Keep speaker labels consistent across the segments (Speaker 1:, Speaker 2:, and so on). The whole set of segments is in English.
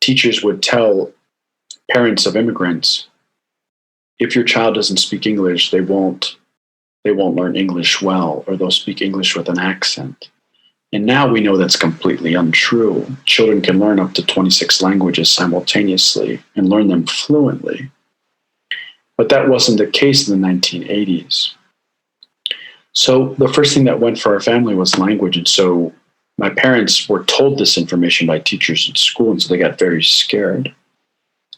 Speaker 1: teachers would tell parents of immigrants, if your child doesn't speak English, they won't learn English well, or they'll speak English with an accent. And now we know that's completely untrue. Children can learn up to 26 languages simultaneously and learn them fluently. But that wasn't the case in the 1980s. So the first thing that went for our family was language. And so my parents were told this information by teachers at school, and so they got very scared.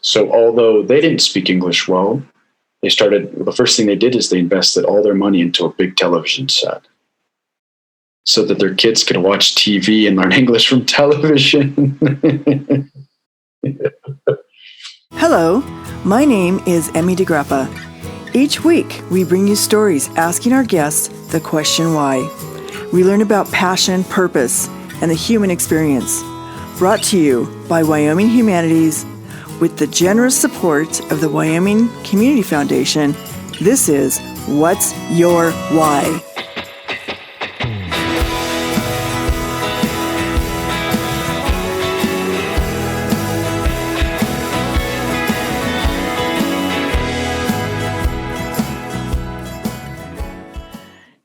Speaker 1: So although they didn't speak English well, the first thing they did is they invested all their money into a big television set so that their kids could watch TV and learn English from television.
Speaker 2: Hello, my name is Emmy DeGrappa. Each week, we bring you stories asking our guests the question why. We learn about passion, purpose, and the human experience. Brought to you by Wyoming Humanities with the generous support of the Wyoming Community Foundation. This is What's Your Why?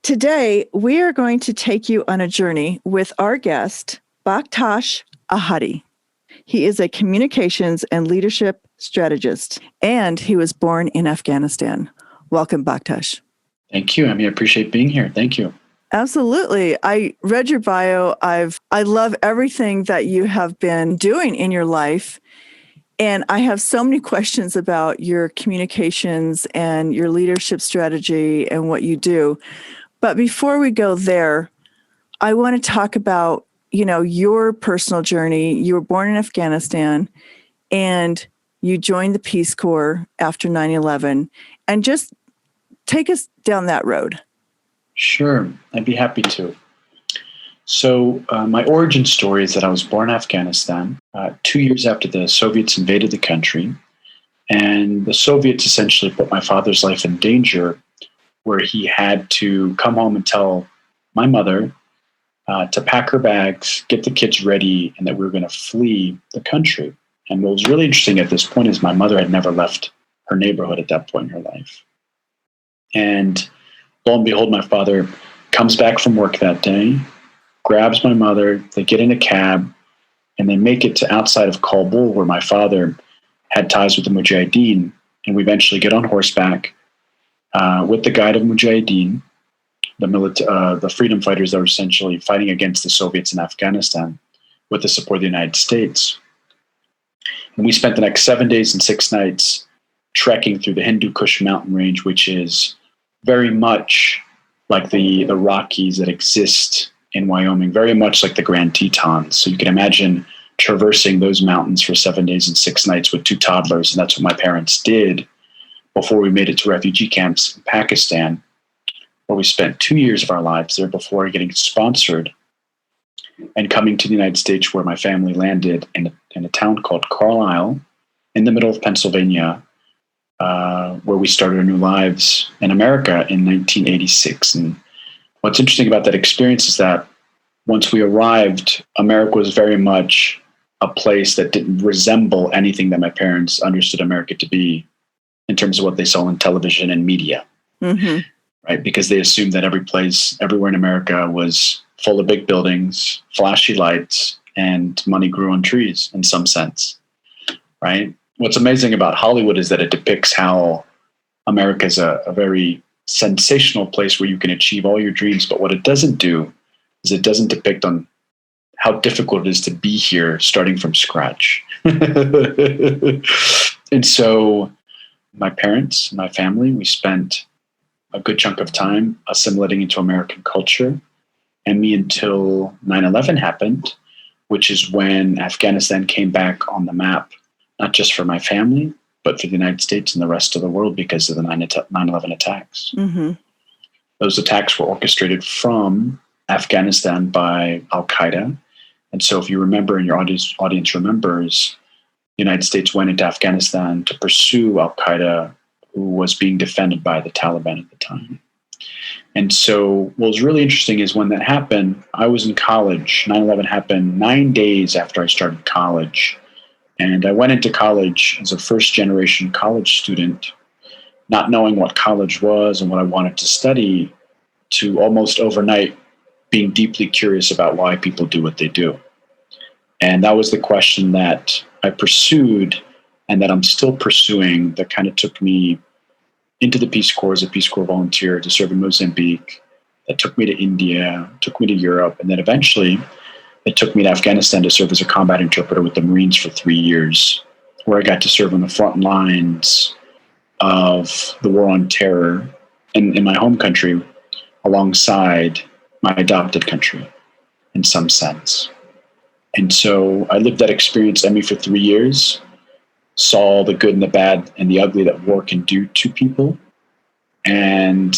Speaker 2: Today, we are going to take you on a journey with our guest, Baktash Ahadi. He is a communications and leadership strategist, and he was born in Afghanistan. Welcome, Baktash.
Speaker 1: Thank you, Emmy. I appreciate being here. Thank you.
Speaker 2: Absolutely. I read your bio. I love everything that you have been doing in your life. And I have so many questions about your communications and your leadership strategy and what you do. But before we go there, I want to talk about, your personal journey. You were born in Afghanistan and you joined the Peace Corps after 9/11. And just take us down that road.
Speaker 1: Sure, I'd be happy to. So my origin story is that I was born in Afghanistan 2 years after the Soviets invaded the country. And the Soviets essentially put my father's life in danger, where he had to come home and tell my mother to pack her bags, get the kids ready, and that we were going to flee the country. And what was really interesting at this point is my mother had never left her neighborhood at that point in her life. And lo and behold, my father comes back from work that day, grabs my mother, they get in a cab, and they make it to outside of Kabul, where my father had ties with the Mujahideen. And we eventually get on horseback with the guide of Mujahideen, the freedom fighters that were essentially fighting against the Soviets in Afghanistan with the support of the United States. And we spent the next 7 days and 6 nights trekking through the Hindu Kush mountain range, which is very much like the Rockies that exist in Wyoming, very much like the Grand Tetons. So you can imagine traversing those mountains for 7 days and 6 nights with 2 toddlers. And that's what my parents did before we made it to refugee camps in Pakistan, where we spent 2 years of our lives there before getting sponsored and coming to the United States, where my family landed in a town called Carlisle in the middle of Pennsylvania, where we started our new lives in America in 1986. And what's interesting about that experience is that once we arrived, America was very much a place that didn't resemble anything that my parents understood America to be in terms of what they saw on television and media. Mm-hmm. Right? Because they assumed that everywhere in America was full of big buildings, flashy lights, and money grew on trees in some sense. Right? What's amazing about Hollywood is that it depicts how America is a very sensational place where you can achieve all your dreams. But what it doesn't do is it doesn't depict on how difficult it is to be here starting from scratch. And so my parents, my family, we spent a good chunk of time assimilating into American culture. And me until 9/11 happened, which is when Afghanistan came back on the map, not just for my family, but for the United States and the rest of the world because of the 9/11 attacks. Mm-hmm. Those attacks were orchestrated from Afghanistan by Al-Qaeda. And so if you remember, and your audience remembers, the United States went into Afghanistan to pursue Al-Qaeda, who was being defended by the Taliban at the time. And so what was really interesting is when that happened, I was in college. 9/11 happened 9 days after I started college. And I went into college as a first generation college student, not knowing what college was and what I wanted to study, to almost overnight being deeply curious about why people do what they do. And that was the question that I pursued and that I'm still pursuing, that kind of took me into the Peace Corps as a Peace Corps volunteer to serve in Mozambique, that took me to India, took me to Europe, and then eventually it took me to Afghanistan to serve as a combat interpreter with the Marines for 3 years, where I got to serve on the front lines of the war on terror in my home country alongside my adopted country in some sense. And so I lived that experience, Emmy, for 3 years, saw the good and the bad and the ugly that war can do to people, and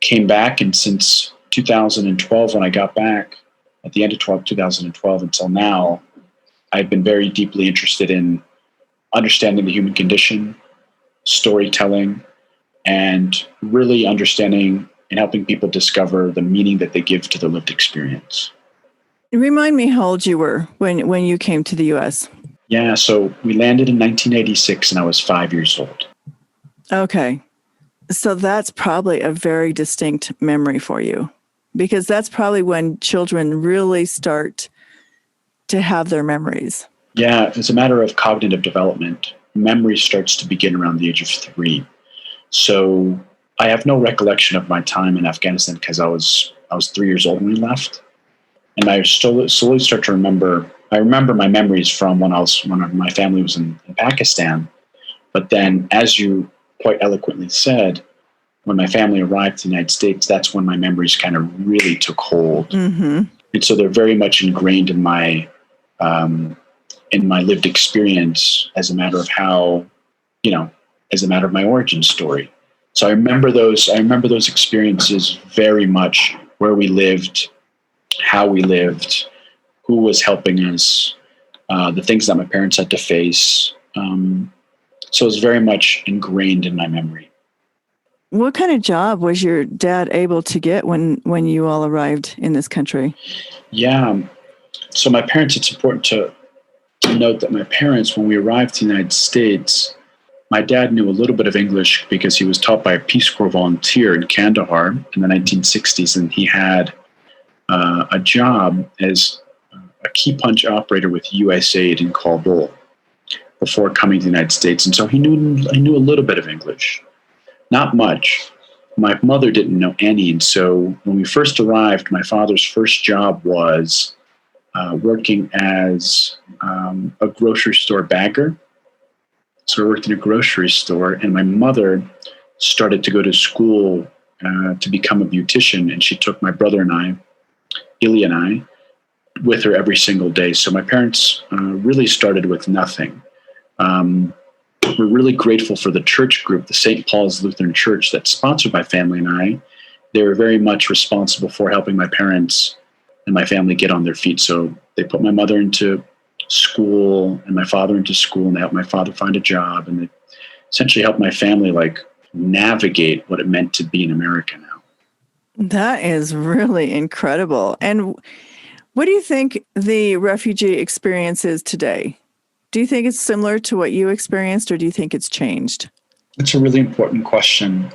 Speaker 1: came back. And since 2012, when I got back, at the end of 2012 until now, I've been very deeply interested in understanding the human condition, storytelling, and really understanding and helping people discover the meaning that they give to their lived experience.
Speaker 2: Remind me how old you were when you came to the U.S.
Speaker 1: Yeah, so we landed in 1986 and I was 5 years old.
Speaker 2: Okay. So that's probably a very distinct memory for you, because that's probably when children really start to have their memories.
Speaker 1: Yeah, as a matter of cognitive development, memory starts to begin around the age of 3. So I have no recollection of my time in Afghanistan because I was 3 years old when we left. And I slowly start to remember. I remember my memories from when my family was in Pakistan. But then, as you quite eloquently said, when my family arrived to the United States, that's when my memories kind of really took hold.
Speaker 2: Mm-hmm.
Speaker 1: And so they're very much ingrained in my lived experience as a matter of how, as a matter of my origin story. So I remember those experiences very much, where we lived, how we lived, who was helping us, the things that my parents had to face. So it's very much ingrained in my memory.
Speaker 2: What kind of job was your dad able to get when you all arrived in this country?
Speaker 1: Yeah. So my parents, it's important to note that my parents, when we arrived to the United States, my dad knew a little bit of English because he was taught by a Peace Corps volunteer in Kandahar in the 1960s, and he had a job as a key punch operator with USAID in Kabul before coming to the United States. And so I knew a little bit of English, not much. My mother didn't know any. And so when we first arrived, my father's first job was working as a grocery store bagger. So I worked in a grocery store, and my mother started to go to school to become a beautician, and she took my brother and I, Ilya and I, with her every single day. So my parents really started with nothing. We're really grateful for the church group, the St. Paul's Lutheran Church, that's sponsored my family and I. They were very much responsible for helping my parents and my family get on their feet. So they put my mother into school and my father into school, and they helped my father find a job, and they essentially helped my family navigate what it meant to be in America now.
Speaker 2: That is really incredible. And what do you think the refugee experience is today? Do you think it's similar to what you experienced, or do you think it's changed?
Speaker 1: That's a really important question.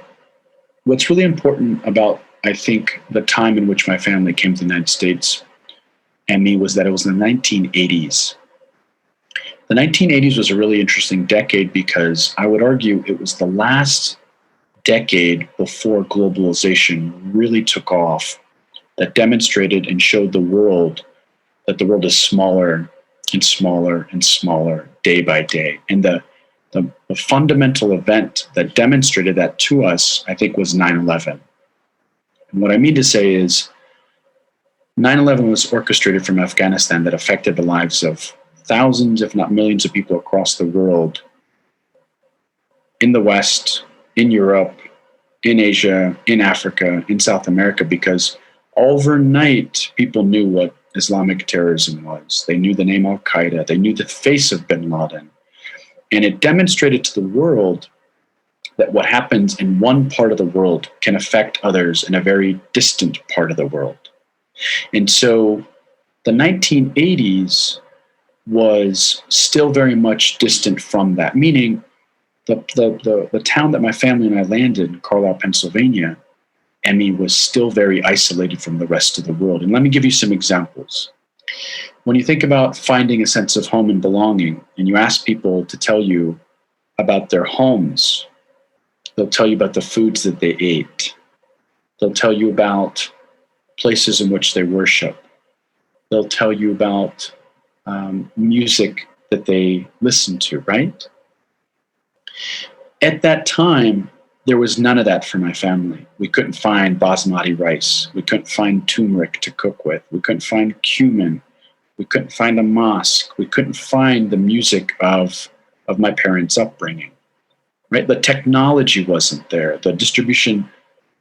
Speaker 1: What's really important about, I think, the time in which my family came to the United States and me was that it was in the 1980s. The 1980s was a really interesting decade because I would argue it was the last decade before globalization really took off that demonstrated and showed the world that the world is smaller and smaller and smaller day by day. And the fundamental event that demonstrated that to us, I think, was 9/11. And what I mean to say is 9/11 was orchestrated from Afghanistan that affected the lives of thousands, if not millions of people across the world, in the West, in Europe, in Asia, in Africa, in South America, because overnight people knew what Islamic terrorism was. They knew the name Al-Qaeda. They knew the face of bin Laden. And it demonstrated to the world that what happens in one part of the world can affect others in a very distant part of the world. And so the 1980s was still very much distant from that. Meaning, the town that my family and I landed in, Carlisle, Pennsylvania, Emmy, was still very isolated from the rest of the world. And let me give you some examples. When you think about finding a sense of home and belonging, and you ask people to tell you about their homes, they'll tell you about the foods that they ate. They'll tell you about places in which they worship. They'll tell you about music that they listen to, right? At that time, there was none of that for my family. We couldn't find basmati rice. We couldn't find turmeric to cook with. We couldn't find cumin. We couldn't find a mosque. We couldn't find the music of my parents' upbringing, right? The technology wasn't there. The distribution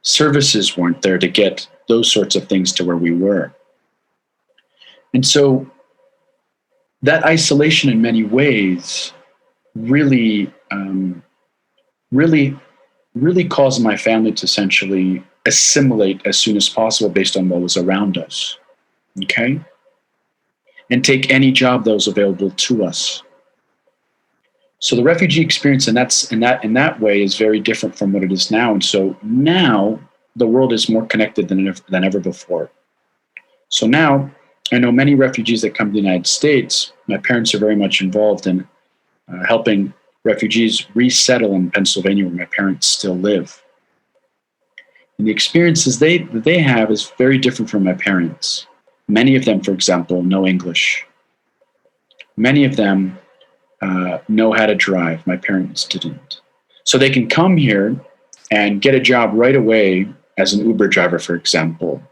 Speaker 1: services weren't there to get those sorts of things to where we were. And so that isolation in many ways really caused my family to essentially assimilate as soon as possible based on what was around us, okay? And take any job that was available to us. So the refugee experience in that way is very different from what it is now. And so now the world is more connected than ever before. So now I know many refugees that come to the United States. My parents are very much involved in helping refugees resettle in Pennsylvania, where my parents still live. And the experiences that they have is very different from my parents. Many of them, for example, know English. Many of them know how to drive. My parents didn't. So they can come here and get a job right away as an Uber driver, for example.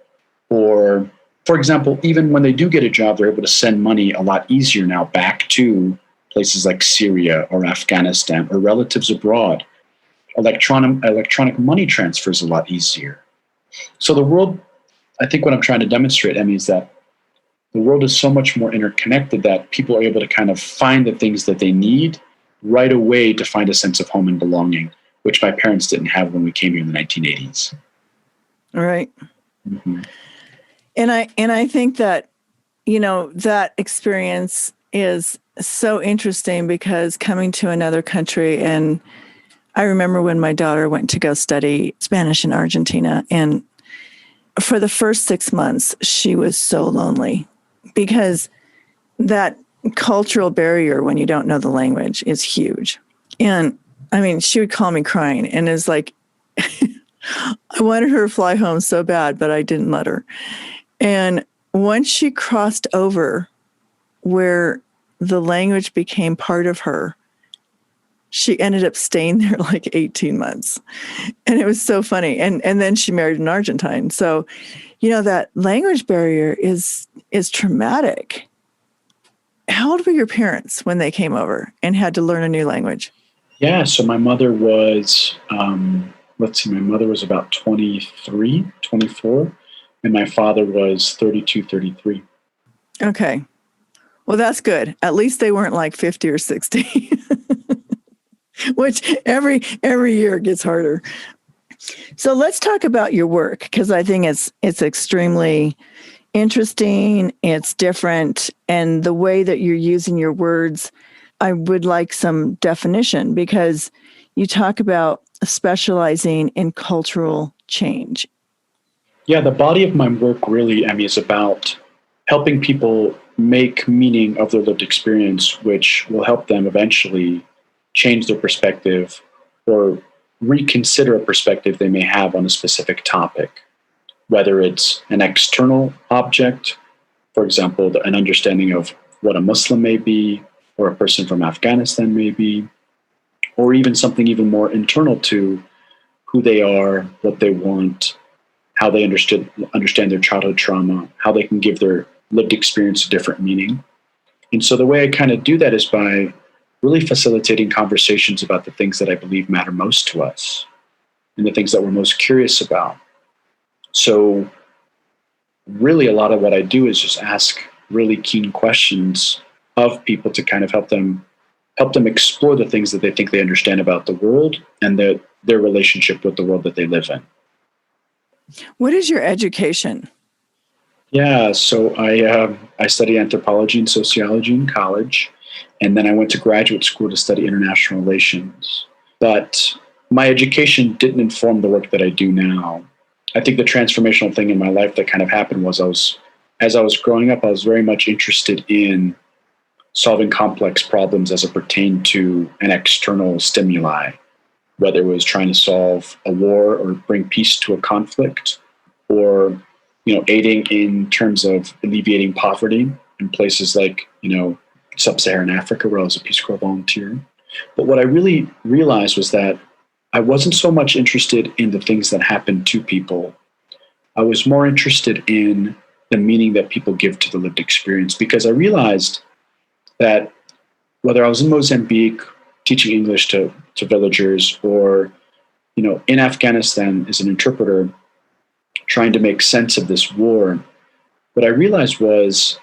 Speaker 1: Or, for example, even when they do get a job, they're able to send money a lot easier now back to places like Syria or Afghanistan or relatives abroad. Electronic money transfer is a lot easier. So the world, I think what I'm trying to demonstrate, Emmy, is that the world is so much more interconnected that people are able to kind of find the things that they need right away to find a sense of home and belonging, which my parents didn't have when we came here in the 1980s.
Speaker 2: All right.
Speaker 1: Mm-hmm.
Speaker 2: And I think that, that experience is so interesting because coming to another country, and I remember when my daughter went to go study Spanish in Argentina, and for the first 6 months, she was so lonely because that cultural barrier when you don't know the language is huge. And I mean, she would call me crying and it's like, I wanted her to fly home so bad, but I didn't let her. And once she crossed over where the language became part of her, she ended up staying there like 18 months. And it was so funny. And then she married an Argentine. So, that language barrier is traumatic. How old were your parents when they came over and had to learn a new language?
Speaker 1: Yeah, so my mother was, my mother was about 23, 24, and my father was 32, 33.
Speaker 2: Okay. Well, that's good. At least they weren't like 50 or 60, which every year it gets harder. So let's talk about your work, because I think it's extremely interesting. It's different. And the way that you're using your words, I would like some definition, because you talk about specializing in cultural change.
Speaker 1: Yeah, the body of my work really, Emmy, is about helping people make meaning of their lived experience, which will help them eventually change their perspective or reconsider a perspective they may have on a specific topic, whether it's an external object, for example, an understanding of what a Muslim may be, or a person from Afghanistan may be, or even something even more internal to who they are, what they want, how they understand their childhood trauma, how they can give their lived experience a different meaning. And so the way I kind of do that is by really facilitating conversations about the things that I believe matter most to us and the things that we're most curious about. So really a lot of what I do is just ask really keen questions of people to kind of help them explore the things that they think they understand about the world and their relationship with the world that they live in.
Speaker 2: What is your education?
Speaker 1: Yeah, so I studied anthropology and sociology in college, and then I went to graduate school to study international relations. But my education didn't inform the work that I do now. I think the transformational thing in my life that kind of happened was as I was growing up, I was very much interested in solving complex problems as it pertained to an external stimuli, whether it was trying to solve a war or bring peace to a conflict, or aiding in terms of alleviating poverty in places like sub-Saharan Africa, where I was a Peace Corps volunteer. But what I really realized was that I wasn't so much interested in the things that happened to people. I was more interested in the meaning that people give to the lived experience, because I realized that whether I was in Mozambique teaching English to villagers, or in Afghanistan as an interpreter trying to make sense of this war, what I realized was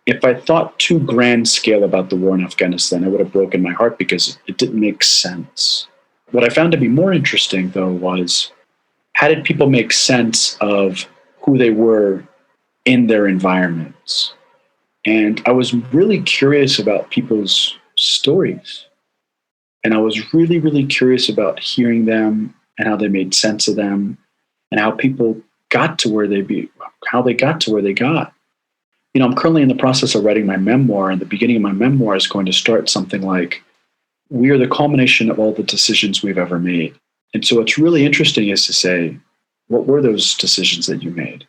Speaker 1: if I thought too grand scale about the war in Afghanistan, I would have broken my heart because it didn't make sense. What I found to be more interesting, though, was how did people make sense of who they were in their environments? And I was really curious about people's stories. And I was really, really curious about hearing them and how they made sense of them, and how people got to where how they got to where they got. I'm currently in the process of writing my memoir, and the beginning of my memoir is going to start something like, we are the culmination of all the decisions we've ever made. And so what's really interesting is to say, what were those decisions that you made?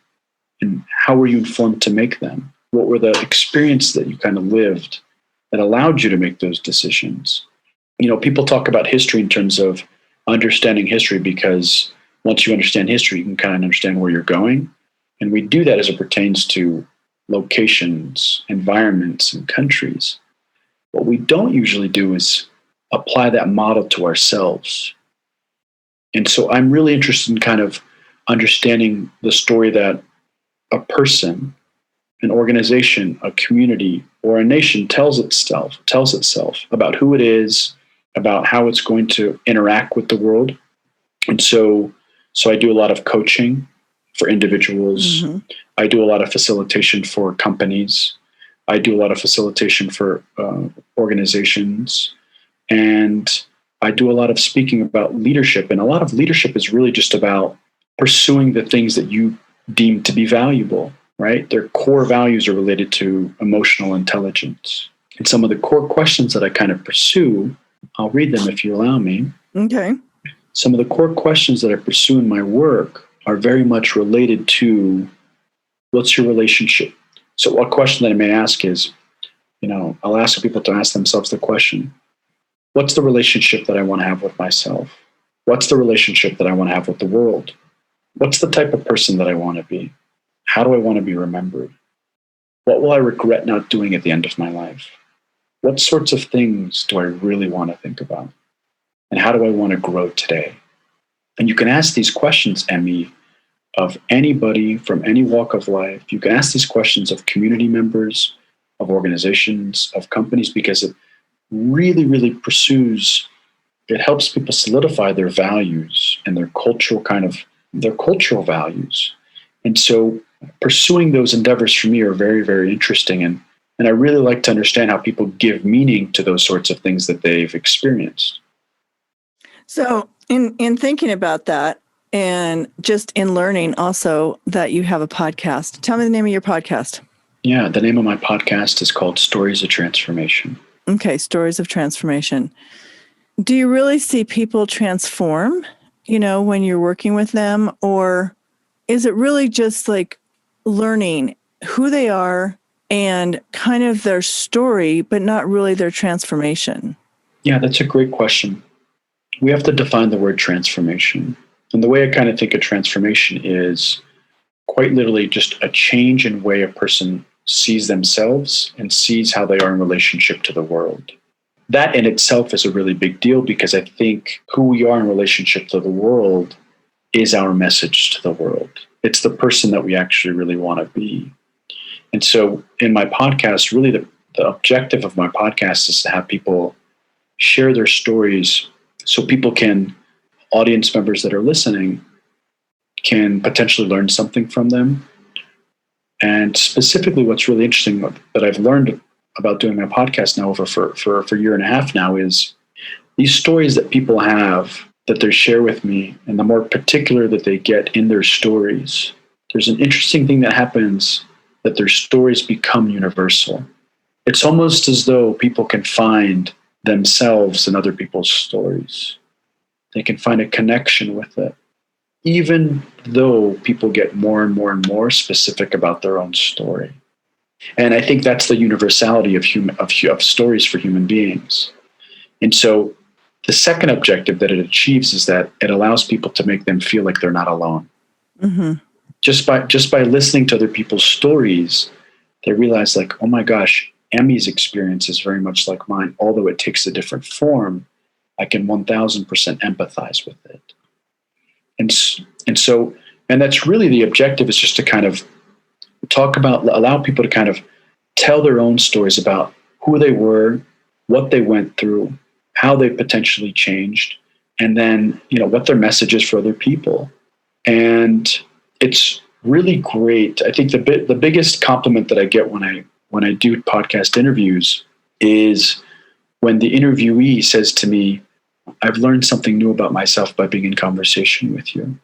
Speaker 1: And how were you informed to make them? What were the experiences that you kind of lived that allowed you to make those decisions? People talk about history in terms of understanding history, because once you understand history, you can kind of understand where you're going. And we do that as it pertains to locations, environments, and countries. What we don't usually do is apply that model to ourselves. And so I'm really interested in kind of understanding the story that a person, an organization, a community, or a nation tells itself about who it is, about how it's going to interact with the world. And so I do a lot of coaching for individuals. Mm-hmm. I do a lot of facilitation for companies. I do a lot of facilitation for organizations. And I do a lot of speaking about leadership. And a lot of leadership is really just about pursuing the things that you deem to be valuable, right? Their core values are related to emotional intelligence. And some of the core questions that I kind of pursue, I'll read them if you allow me.
Speaker 2: Okay.
Speaker 1: Some of the core questions that I pursue in my work are very much related to, what's your relationship? So one question that I may ask is, I'll ask people to ask themselves the question, what's the relationship that I want to have with myself? What's the relationship that I want to have with the world? What's the type of person that I want to be? How do I want to be remembered? What will I regret not doing at the end of my life? What sorts of things do I really want to think about? And how do I want to grow today? And you can ask these questions, Emmy, of anybody from any walk of life. You can ask these questions of community members, of organizations, of companies, because it really, really it helps people solidify their values and their cultural values. And so pursuing those endeavors for me are very, very interesting. And I really like to understand how people give meaning to those sorts of things that they've experienced.
Speaker 2: So in thinking about that, and just in learning also that you have a podcast, tell me the name of your podcast.
Speaker 1: Yeah, the name of my podcast is called Stories of Transformation.
Speaker 2: Okay, Stories of Transformation. Do you really see people transform, when you're working with them? Or is it really just like learning who they are and kind of their story, but not really their transformation?
Speaker 1: Yeah, that's a great question. We have to define the word transformation. And the way I kind of think of transformation is quite literally just a change in way a person sees themselves and sees how they are in relationship to the world. That in itself is a really big deal, because I think who we are in relationship to the world is our message to the world. It's the person that we actually really want to be. And so in my podcast, really the objective of my podcast is to have people share their stories so audience members that are listening can potentially learn something from them, And specifically, what's really interesting that I've learned about doing my podcast now over for a year and a half now is these stories that people have that they share with me, and the more particular that they get in their stories, there's an interesting thing that happens, that their stories become universal. It's almost as though people can find themselves in other people's stories. They can find a connection with it, even though people get more and more and more specific about their own story. And I think that's the universality of stories for human beings. And so the second objective that it achieves is that it allows people to make them feel like they're not alone.
Speaker 2: Mm-hmm.
Speaker 1: Just by listening to other people's stories, they realize, like, oh my gosh, Emmy's experience is very much like mine. Although it takes a different form, I can 1000% empathize with it. And that's really the objective, is just to kind of allow people to kind of tell their own stories about who they were, what they went through, how they potentially changed, and then, what their message is for other people. And it's really great. I think the biggest compliment that I get when I do podcast interviews is when the interviewee says to me, I've learned something new about myself by being in conversation with you.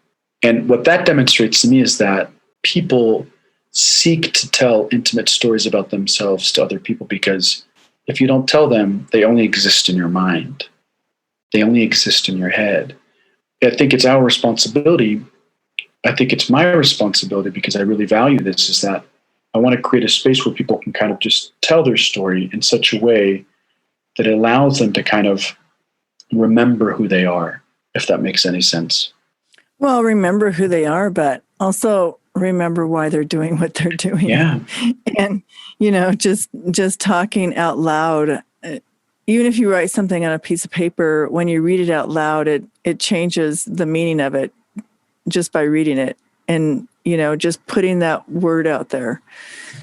Speaker 1: And what that demonstrates to me is that people seek to tell intimate stories about themselves to other people, because if you don't tell them, they only exist in your mind. They only exist in your head. I think it's our responsibility. I think it's my responsibility, because I really value this, is that I want to create a space where people can kind of just tell their story in such a way that it allows them to kind of remember who they are, if that makes any sense.
Speaker 2: Well, remember who they are, but also remember why they're doing what they're doing.
Speaker 1: Yeah.
Speaker 2: And, just talking out loud, even if you write something on a piece of paper, when you read it out loud, it changes the meaning of it just by reading it, and, just putting that word out there.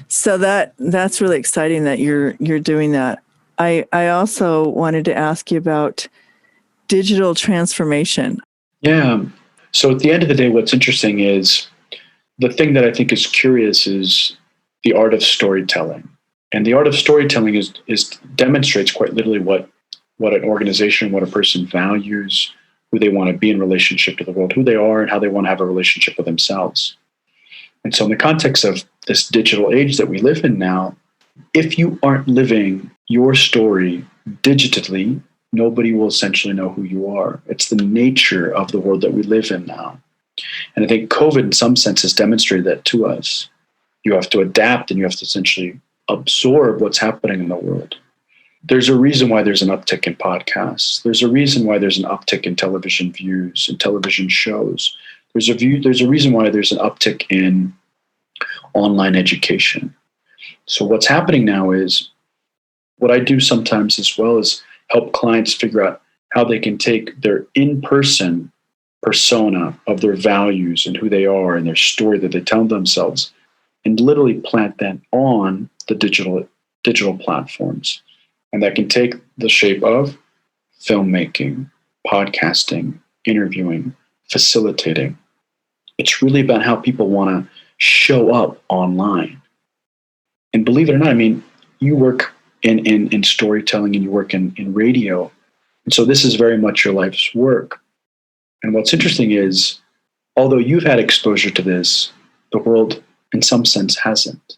Speaker 2: So that's really exciting that you're doing that. I also wanted to ask you about digital transformation.
Speaker 1: Yeah. So at the end of the day, what's interesting is the thing that I think is curious is the art of storytelling. And the art of storytelling is demonstrates quite literally what an organization, what a person values, who they want to be in relationship to the world, who they are, and how they want to have a relationship with themselves. And so in the context of this digital age that we live in now, if you aren't living your story digitally, nobody will essentially know who you are. It's the nature of the world that we live in now. And I think COVID, in some sense, has demonstrated that to us. You have to adapt, and you have to essentially absorb what's happening in the world. There's a reason why there's an uptick in podcasts. There's a reason why there's an uptick in television views and television shows. There's a reason why there's an uptick in online education. So what's happening now is, what I do sometimes as well is help clients figure out how they can take their in-person persona of their values and who they are and their story that they tell themselves, and literally plant that on the digital platforms. And that can take the shape of filmmaking, podcasting, interviewing, facilitating. It's really about how people want to show up online. And believe it or not, I mean, you work in storytelling, and you work in radio. And so this is very much your life's work. And what's interesting is, although you've had exposure to this, the world in some sense hasn't.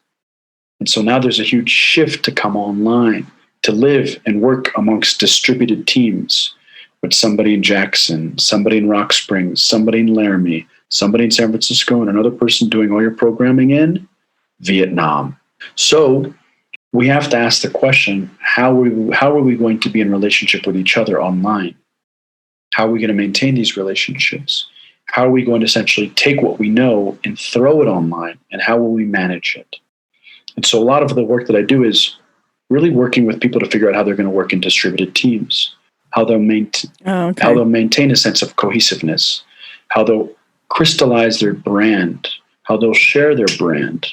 Speaker 1: And so now there's a huge shift to come online, to live and work amongst distributed teams with somebody in Jackson, somebody in Rock Springs, somebody in Laramie, somebody in San Francisco, and another person doing all your programming in Vietnam. So we have to ask the question, how are we going to be in relationship with each other online? How are we going to maintain these relationships? How are we going to essentially take what we know and throw it online? And how will we manage it? And so a lot of the work that I do is really working with people to figure out how they're going to work in distributed teams, how they'll maintain a sense of cohesiveness, how they'll crystallize their brand, how they'll share their brand.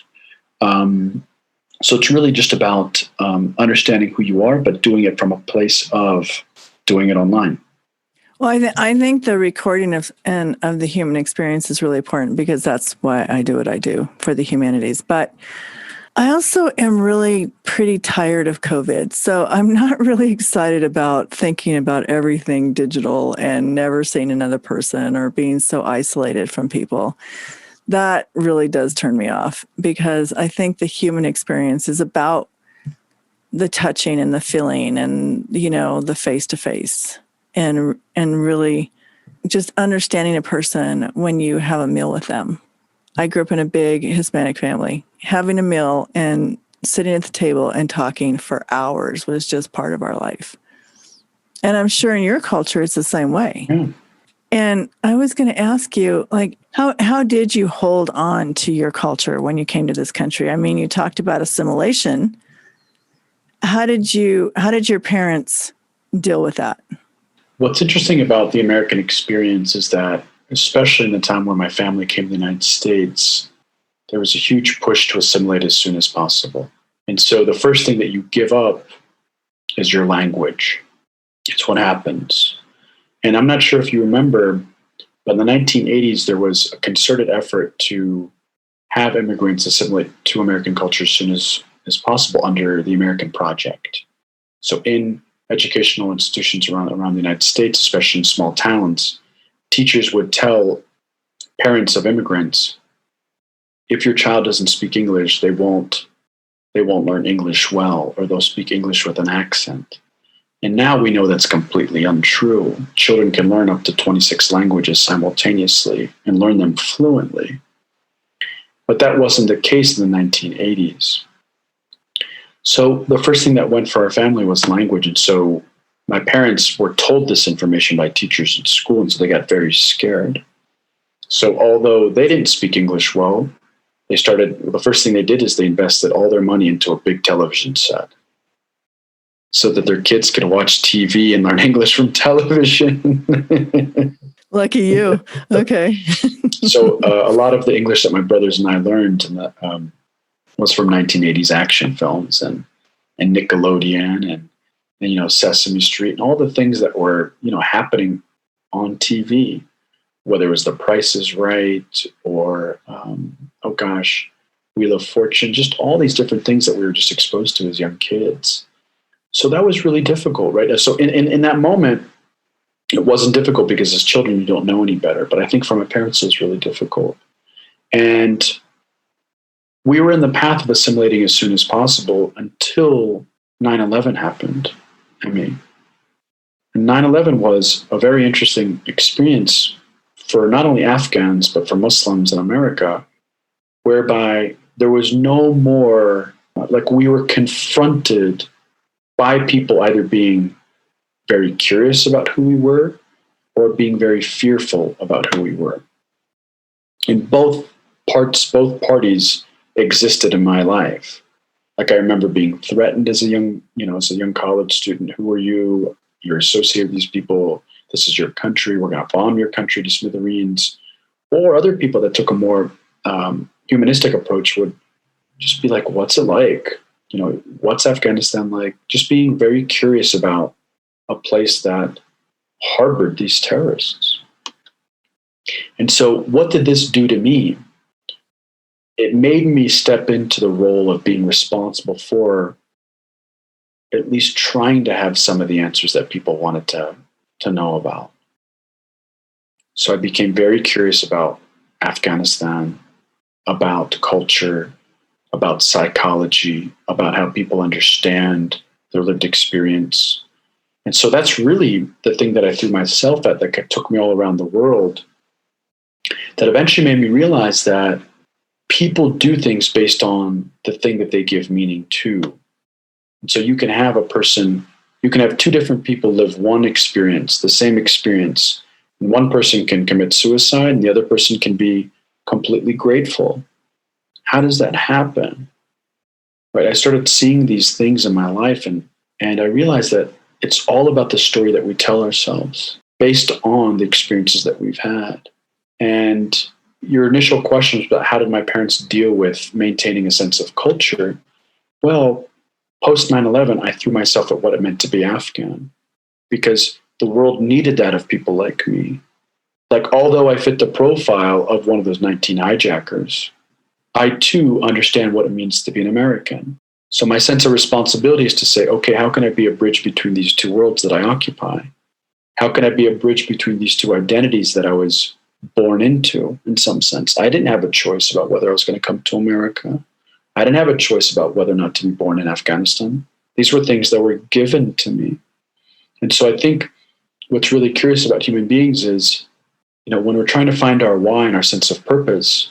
Speaker 1: So it's really just about understanding who you are, but doing it from a place of doing it online.
Speaker 2: Well, I think the recording of the human experience is really important because that's why I do what I do for the humanities. But I also am really pretty tired of COVID. So I'm not really excited about thinking about everything digital and never seeing another person or being so isolated from people. That really does turn me off because I think the human experience is about the touching and the feeling and, the face to face and really just understanding a person when you have a meal with them. I grew up in a big Hispanic family. Having a meal and sitting at the table and talking for hours was just part of our life. And I'm sure in your culture, it's the same way.
Speaker 1: Yeah.
Speaker 2: And I was going to ask you, like, how did you hold on to your culture when you came to this country? I mean, you talked about assimilation. How did your parents deal with that?
Speaker 1: What's interesting about the American experience is that, especially in the time where my family came to the United States, there was a huge push to assimilate as soon as possible. And so the first thing that you give up is your language. It's what happens. And I'm not sure if you remember, but in the 1980s, there was a concerted effort to have immigrants assimilate to American culture as soon as possible under the American Project. So in educational institutions around the United States, especially in small towns, teachers would tell parents of immigrants, if your child doesn't speak English, they won't learn English well, or they'll speak English with an accent. And now we know that's completely untrue. Children can learn up to 26 languages simultaneously and learn them fluently. But that wasn't the case in the 1980s. So the first thing that went for our family was language. And so my parents were told this information by teachers at school, and so they got very scared. So although they didn't speak English well, the first thing they did is they invested all their money into a big television set so that their kids could watch TV and learn English from television.
Speaker 2: Lucky you. Okay.
Speaker 1: So a lot of the English that my brothers and I learned was from 1980s action films and Nickelodeon and Sesame Street and all the things that were happening on TV, whether it was The Price is Right or Wheel of Fortune, just all these different things that we were just exposed to as young kids. So that was really difficult, right? So in that moment, it wasn't difficult because as children, you don't know any better. But I think for my parents, it was really difficult. And we were in the path of assimilating as soon as possible until 9/11 happened. And 9/11 was a very interesting experience for not only Afghans, but for Muslims in America, whereby there was no more, we were confronted by people either being very curious about who we were or being very fearful about who we were. And both parties existed in my life. Like I remember being threatened as a young college student. Who are you? You're associated with these people. This is your country. We're going to bomb your country to smithereens. Or other people that took a more humanistic approach would just be like, what's it like? What's Afghanistan like? Just being very curious about a place that harbored these terrorists. And so what did this do to me? It made me step into the role of being responsible for at least trying to have some of the answers that people wanted to know about. So I became very curious about Afghanistan, about culture, about psychology, about how people understand their lived experience. And so that's really the thing that I threw myself at that took me all around the world, that eventually made me realize that people do things based on the thing that they give meaning to. And so you can have two different people live one experience, the same experience. And one person can commit suicide and the other person can be completely grateful. How does that happen? Right? I started seeing these things in my life and I realized that it's all about the story that we tell ourselves based on the experiences that we've had. And your initial question was about how did my parents deal with maintaining a sense of culture? Well, post 9/11, I threw myself at what it meant to be Afghan, because the world needed that of people like me. Like, although I fit the profile of one of those 19 hijackers, I too understand what it means to be an American. So my sense of responsibility is to say, okay, how can I be a bridge between these two worlds that I occupy? How can I be a bridge between these two identities that I was born into, in some sense? I didn't have a choice about whether I was going to come to America. I didn't have a choice about whether or not to be born in Afghanistan. These were things that were given to me. And so I think what's really curious about human beings is, when we're trying to find our why and our sense of purpose,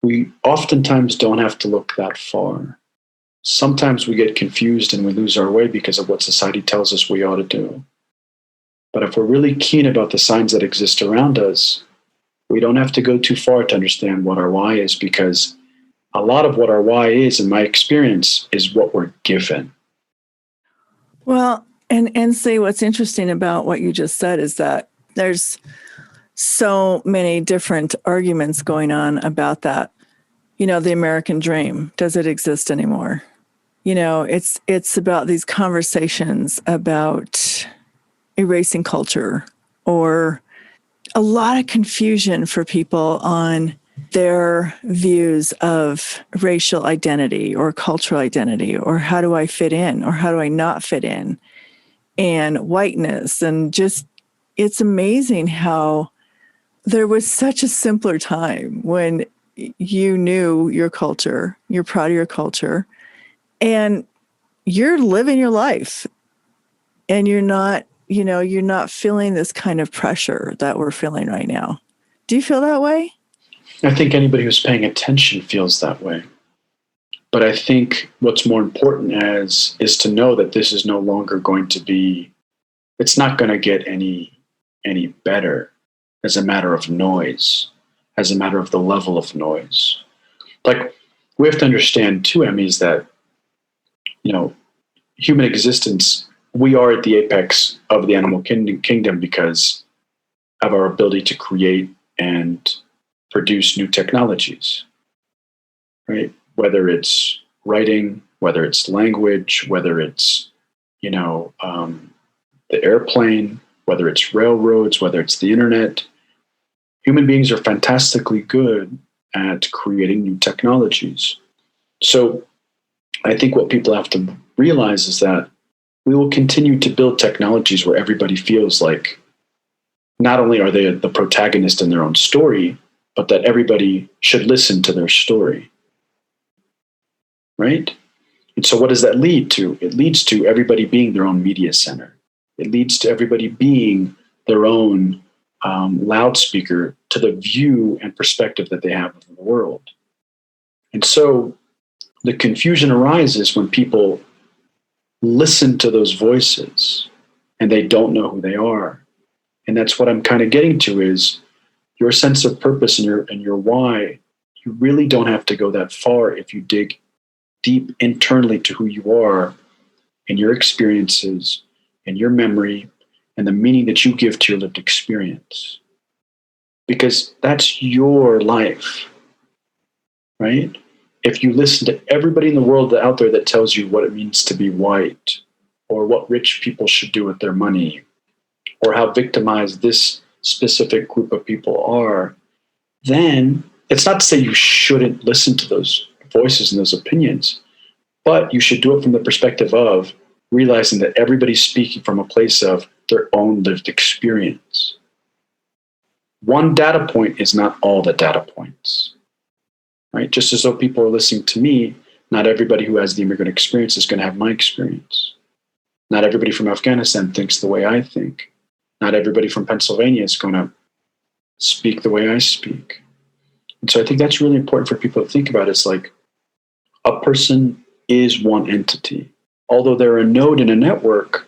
Speaker 1: we oftentimes don't have to look that far. Sometimes we get confused and we lose our way because of what society tells us we ought to do. But if we're really keen about the signs that exist around us, we don't have to go too far to understand what our why is, because a lot of what our why is, in my experience, is what we're given.
Speaker 2: Well, and say what's interesting about what you just said is that there's so many different arguments going on about that. The American dream, does it exist anymore? It's about these conversations about erasing culture, or a lot of confusion for people on their views of racial identity or cultural identity, or how do I fit in or how do I not fit in, and whiteness. And just, it's amazing how there was such a simpler time when you knew your culture, you're proud of your culture, and you're living your life, and you're not feeling this kind of pressure that we're feeling right now. Do you feel that way?
Speaker 1: I think anybody who's paying attention feels that way. But I think what's more important is to know that this is no longer going to be, it's not going to get any better as a matter of noise, as a matter of the level of noise. Like, we have to understand too, Emmy, is that, human existence, we are at the apex of the animal kingdom because of our ability to create and produce new technologies, right? Whether it's writing, whether it's language, whether it's, the airplane, whether it's railroads, whether it's the internet. Human beings are fantastically good at creating new technologies. So I think what people have to realize is that we will continue to build technologies where everybody feels like not only are they the protagonist in their own story, but that everybody should listen to their story. Right? And so what does that lead to? It leads to everybody being their own media center. It leads to everybody being their own loudspeaker to the view and perspective that they have of the world. And so the confusion arises when people listen to those voices and they don't know who they are. And that's what I'm kind of getting to, is your sense of purpose and your why. You really don't have to go that far if you dig deep internally to who you are and your experiences and your memory and the meaning that you give to your lived experience. Because that's your life, right? If you listen to everybody in the world out there that tells you what it means to be white, or what rich people should do with their money, or how victimized this specific group of people are, then it's not to say you shouldn't listen to those voices and those opinions, but you should do it from the perspective of realizing that everybody's speaking from a place of their own lived experience. One data point is not all the data points, right? Just as though people are listening to me, not everybody who has the immigrant experience is going to have my experience. Not everybody from Afghanistan thinks the way I think. Not everybody from Pennsylvania is going to speak the way I speak. And so I think that's really important for people to think about. It's like a person is one entity. Although they're a node in a network,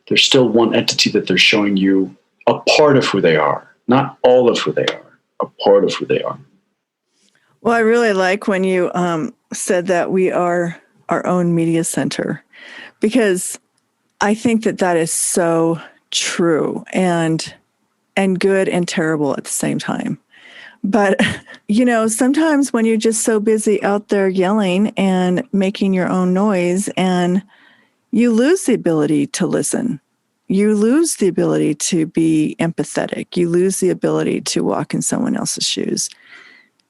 Speaker 1: there's still one entity that they're showing you a part of who they are, not all of who they are, a part of who they are.
Speaker 2: Well, I really like when you said that we are our own media center, because I think that is so true and good and terrible at the same time. But, sometimes when you're just so busy out there yelling and making your own noise, and you lose the ability to listen you lose the ability to be empathetic. You lose the ability to walk in someone else's shoes.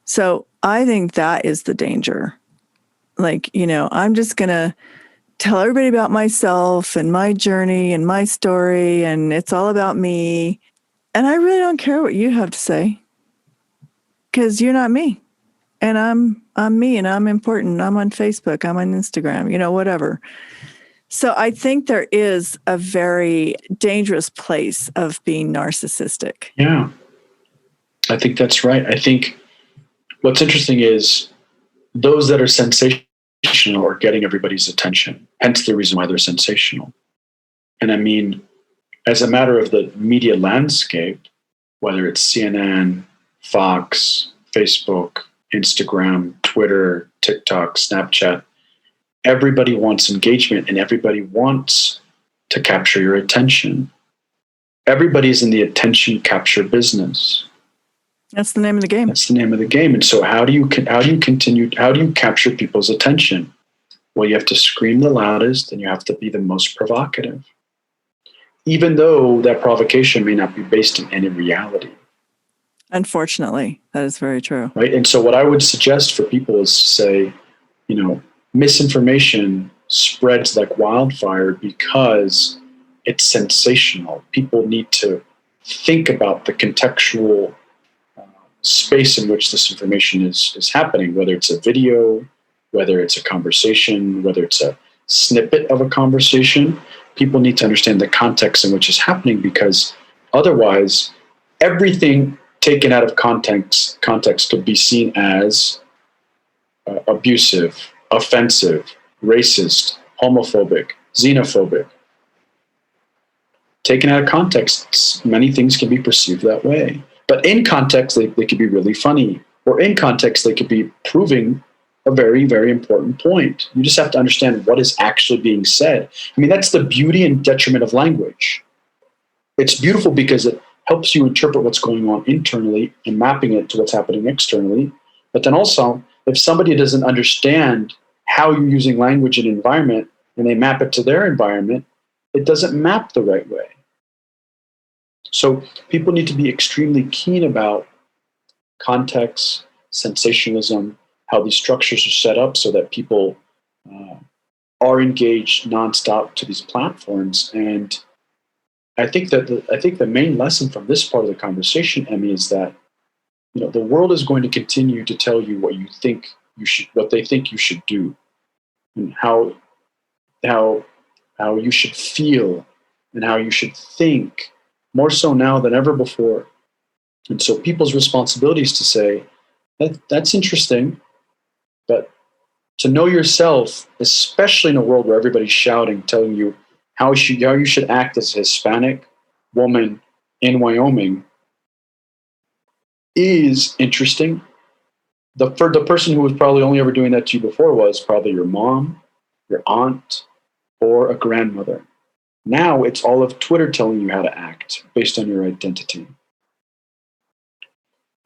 Speaker 2: So I think that is the danger. Like, I'm just going to tell everybody about myself and my journey and my story, and it's all about me. And I really don't care what you have to say, because you're not me. And I'm me, and I'm important. I'm on Facebook. I'm on Instagram, whatever. So I think there is a very dangerous place of being narcissistic.
Speaker 1: Yeah, I think that's right. I think what's interesting is those that are sensational are getting everybody's attention, hence the reason why they're sensational. And I mean, as a matter of the media landscape, whether it's CNN, Fox, Facebook, Instagram, Twitter, TikTok, Snapchat, everybody wants engagement and everybody wants to capture your attention. Everybody's in the attention capture business.
Speaker 2: That's the name of the game.
Speaker 1: That's the name of the game. And so how do you capture people's attention? Well, you have to scream the loudest and you have to be the most provocative, even though that provocation may not be based in any reality.
Speaker 2: Unfortunately, that is very true.
Speaker 1: Right. And so what I would suggest for people is to say, misinformation spreads like wildfire because it's sensational. People need to think about the contextual space in which this information is happening, whether it's a video, whether it's a conversation, whether it's a snippet of a conversation. People need to understand the context in which it's happening, because otherwise everything taken out of context could be seen as abusive, offensive, racist, homophobic, xenophobic. Taken out of context, many things can be perceived that way. But in context, they could be really funny. Or in context, they could be proving a very, very important point. You just have to understand what is actually being said. I mean, that's the beauty and detriment of language. It's beautiful because it helps you interpret what's going on internally and mapping it to what's happening externally. But then also, if somebody doesn't understand how you're using language and environment and they map it to their environment, it doesn't map the right way. So people need to be extremely keen about context, sensationalism, how these structures are set up so that people are engaged nonstop to these platforms. And I think the main lesson from this part of the conversation, Emmy, is that the world is going to continue to tell you what they think you should do, and how you should feel and how you should think, more so now than ever before. And so people's responsibility is to say, that's interesting, but to know yourself, especially in a world where everybody's shouting, telling you how you should act as a Hispanic woman in Wyoming, is interesting. The person who was probably only ever doing that to you before was probably your mom, your aunt, or a grandmother. Now it's all of Twitter telling you how to act based on your identity.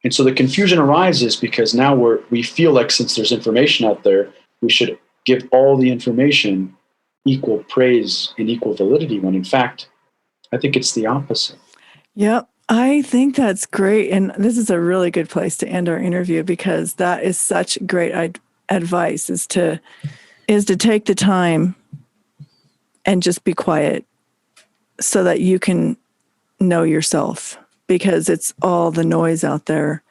Speaker 1: And so the confusion arises because now we feel like, since there's information out there, we should give all the information equal praise and equal validity, when in fact, I think it's the opposite.
Speaker 2: Yep. I think that's great. And this is a really good place to end our interview, because that is such great advice, is to take the time and just be quiet so that you can know yourself, because it's all the noise out there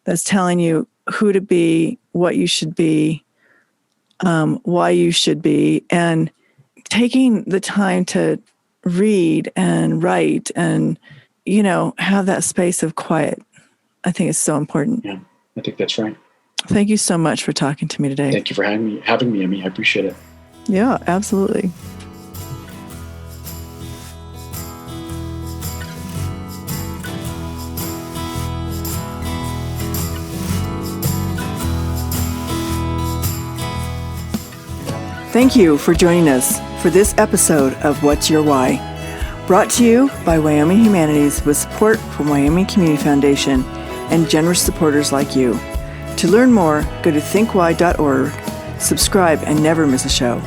Speaker 2: that's telling you who to be, what you should be, why you should be, and taking the time to read and write and, have that space of quiet. I think it's so important.
Speaker 1: Yeah, I think that's right.
Speaker 2: Thank you so much for talking to me today.
Speaker 1: Thank you for having me, Emmy. I appreciate it.
Speaker 2: Yeah, absolutely. Thank you for joining us for this episode of What's Your Why? Brought to you by Wyoming Humanities with support from Wyoming Community Foundation and generous supporters like you. To learn more, go to thinkwhy.org, subscribe, and never miss a show.